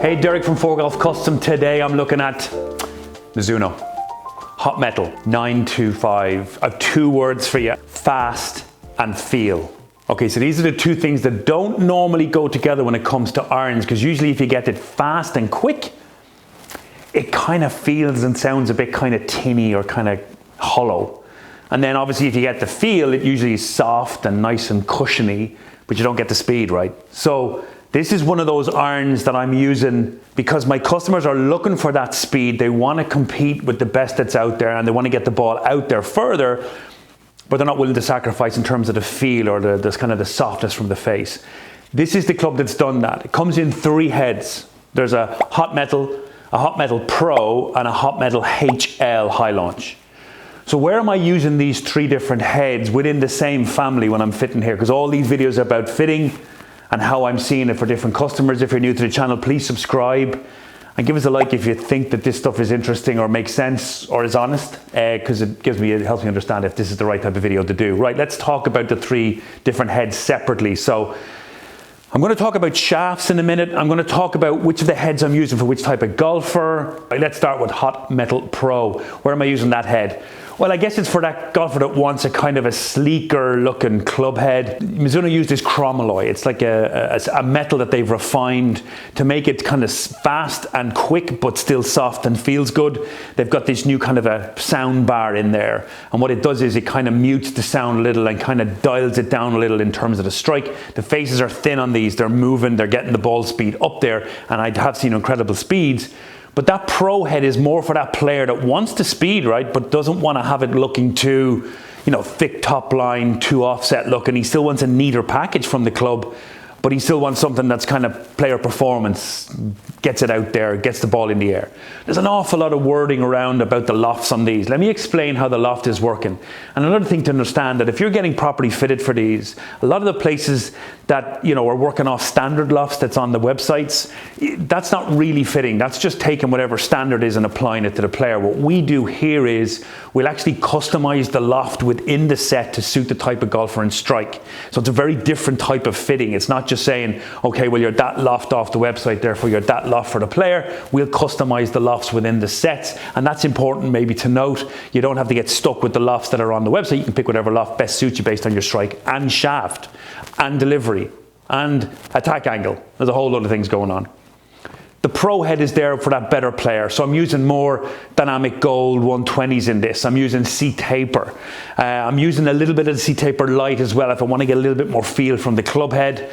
Hey, Derek from ForeGolf Custom. Today I'm looking at Mizuno Hot Metal 925. I have two words for you: fast and feel. Okay, so these are the two things that don't normally go together when it comes to irons, because usually if you get it fast and quick, it kind of feels and sounds a bit kind of tinny or kind of hollow. And then obviously if you get the feel, it usually is soft and nice and cushiony, but you don't get the speed, right? So this is one of those irons that I'm using because my customers are looking for that speed. They want to compete with the best that's out there, and they want to get the ball out there further, but they're not willing to sacrifice in terms of the feel or this kind of the softness from the face. This is the club that's done that. It comes in three heads. There's a Hot Metal Pro, and a Hot Metal HL high launch. So where am I using these three different heads within the same family when I'm fitting here? Because all these videos are about fitting and how I'm seeing it for different customers. If you're new to the channel, please subscribe and give us a like if you think that this stuff is interesting or makes sense or is honest, because it helps me understand if this is the right type of video to do. Right, let's talk about the three different heads separately. So I'm going to talk about shafts in a minute. I'm going to talk about which of the heads I'm using for which type of golfer. Right, let's start with Hot Metal Pro. Where am I using that head? Well, I guess it's for that golfer that wants a kind of a sleeker looking club head. Mizuno used this chromalloy. It's like a metal that they've refined to make it kind of fast and quick, but still soft and feels good. They've got this new kind of a sound bar in there. And what it does is it kind of mutes the sound a little and kind of dials it down a little in terms of the strike. The faces are thin on these. They're moving, they're getting the ball speed up there. And I have seen incredible speeds. But that pro head is more for that player that wants the speed, right, but doesn't want to have it looking too, thick top line, too offset looking. He still wants a neater package from the club, but he still wants something that's kind of player performance, gets it out there, gets the ball in the air. There's an awful lot of wording around about the lofts on these. Let me explain how the loft is working. And another thing to understand, that if you're getting properly fitted for these, a lot of the places that are working off standard lofts that's on the websites, that's not really fitting. That's just taking whatever standard is and applying it to the player. What we do here is we'll actually customize the loft within the set to suit the type of golfer and strike. So it's a very different type of fitting. It's not just saying, okay, well, you're that loft off the website, therefore you're that loft for the player. We'll customize the lofts within the sets, and that's important maybe to note. You don't have to get stuck with the lofts that are on the website. You can pick whatever loft best suits you based on your strike and shaft and delivery and attack angle. There's a whole lot of things going on. The pro head is there for that better player. So I'm using more dynamic gold 120s in this. I'm using C-taper. I'm using a little bit of the C-taper light as well if I want to get a little bit more feel from the club head.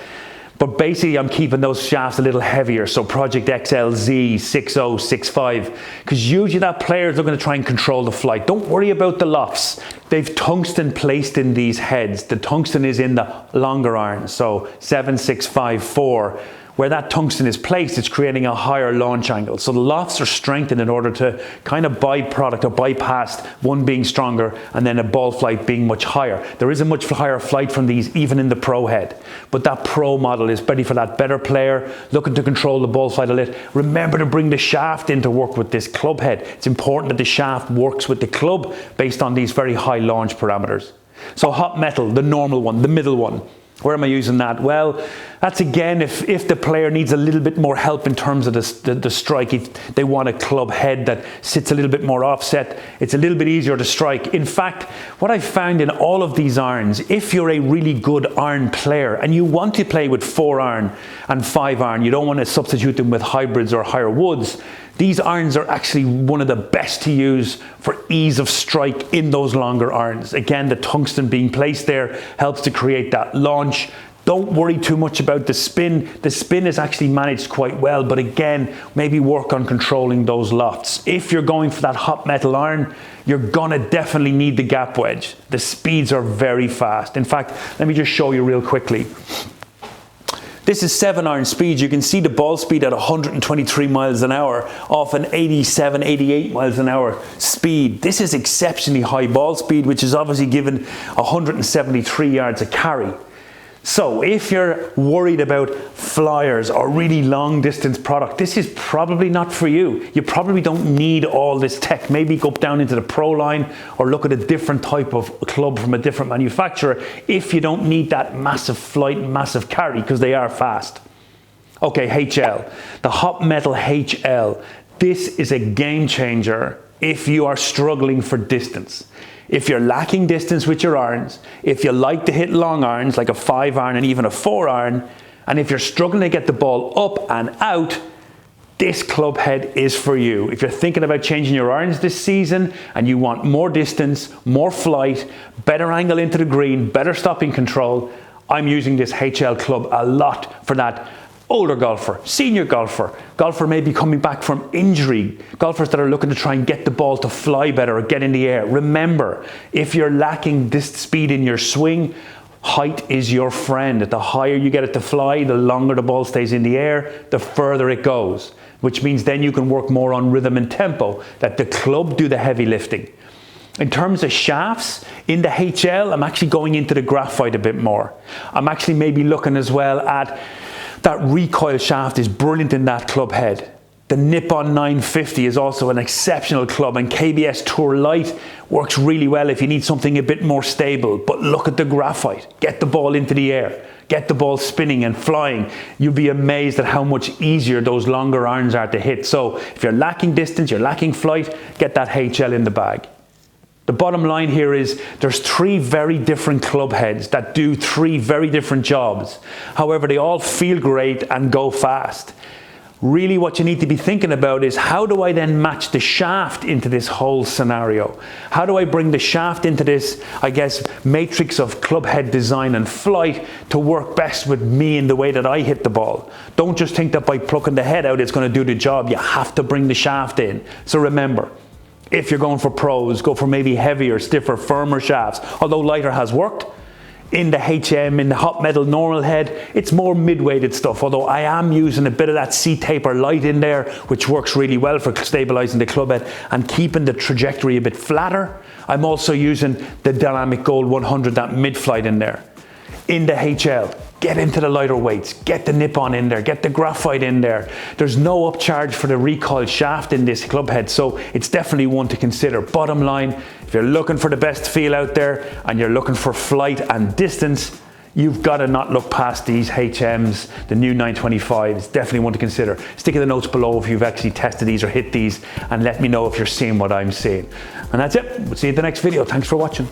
But basically I'm keeping those shafts a little heavier. So Project XLZ 60, 65, because usually that player is looking to try and control the flight. Don't worry about the lofts. They've tungsten placed in these heads. The tungsten is in the longer irons. So 7, 6, 5, 4. Where that tungsten is placed, it's creating a higher launch angle. So the lofts are strengthened in order to kind of bypass one being stronger and then a ball flight being much higher. There is a much higher flight from these even in the pro head. But that pro model is ready for that better player looking to control the ball flight a little. Remember to bring the shaft in to work with this club head. It's important that the shaft works with the club based on these very high launch parameters. So Hot Metal, the normal one, the middle one. Where am I using that? Well, that's again if the player needs a little bit more help in terms of the strike. If they want a club head that sits a little bit more offset, it's a little bit easier to strike. In fact, what I've found in all of these irons, if you're a really good iron player and you want to play with 4 iron and 5 iron, you don't want to substitute them with hybrids or higher woods, these irons are actually one of the best to use for ease of strike in those longer irons. Again, the tungsten being placed there helps to create that launch. Don't worry too much about the spin. The spin is actually managed quite well, but again, maybe work on controlling those lofts. If you're going for that hot metal iron, you're gonna definitely need the gap wedge. The speeds are very fast. In fact, let me just show you real quickly. This is 7 iron speed. You can see the ball speed at 123 miles an hour off an 87, 88 miles an hour speed. This is exceptionally high ball speed, which is obviously given 173 yards a carry. So if you're worried about flyers or really long distance product, this is probably not for you. You probably don't need all this tech. Maybe go down into the pro line or look at a different type of club from a different manufacturer if you don't need that massive flight, massive carry, because they are fast. Okay, HL, the hot metal HL. This is a game changer if you are struggling for distance. If you're lacking distance with your irons, if you like to hit long irons like a 5 iron and even a 4 iron, and if you're struggling to get the ball up and out, this club head is for you. If you're thinking about changing your irons this season and you want more distance, more flight, better angle into the green, better stopping control, I'm using this HL club a lot for that. Older golfer, senior golfer maybe coming back from injury, golfers that are looking to try and get the ball to fly better or get in the air. Remember, if you're lacking this speed in your swing, height is your friend. The higher you get it to fly, the longer the ball stays in the air, the further it goes, which means then you can work more on rhythm and tempo, that the club do the heavy lifting. In terms of shafts, in the HL, I'm actually going into the graphite a bit more. I'm actually maybe looking as well at that recoil shaft is brilliant in that club head. The Nippon 950 is also an exceptional club, and KBS Tour Light works really well if you need something a bit more stable. But look at the graphite. Get the ball into the air. Get the ball spinning and flying. You'll be amazed at how much easier those longer irons are to hit. So if you're lacking distance, you're lacking flight, get that HL in the bag. The bottom line here is there's 3 very different club heads that do 3 very different jobs. However, they all feel great and go fast. Really what you need to be thinking about is, how do I then match the shaft into this whole scenario? How do I bring the shaft into this, I guess, matrix of club head design and flight to work best with me in the way that I hit the ball? Don't just think that by plucking the head out it's going to do the job. You have to bring the shaft in. So remember, if you're going for pros, go for maybe heavier, stiffer, firmer shafts. Although lighter has worked. In the HM, in the hot metal normal head, it's more mid-weighted stuff. Although I am using a bit of that C-taper light in there, which works really well for stabilizing the club head and keeping the trajectory a bit flatter. I'm also using the Dynamic Gold 100, that mid-flight in there. In the HL, get into the lighter weights, get the Nippon in there, get the graphite in there. There's no upcharge for the recoil shaft in this club head, so it's definitely one to consider. Bottom line, if you're looking for the best feel out there and you're looking for flight and distance, you've got to not look past these HMs, the new 925s. Definitely one to consider. Stick in the notes below if you've actually tested these or hit these, and let me know if you're seeing what I'm seeing. And that's it. We'll see you in the next video. Thanks for watching.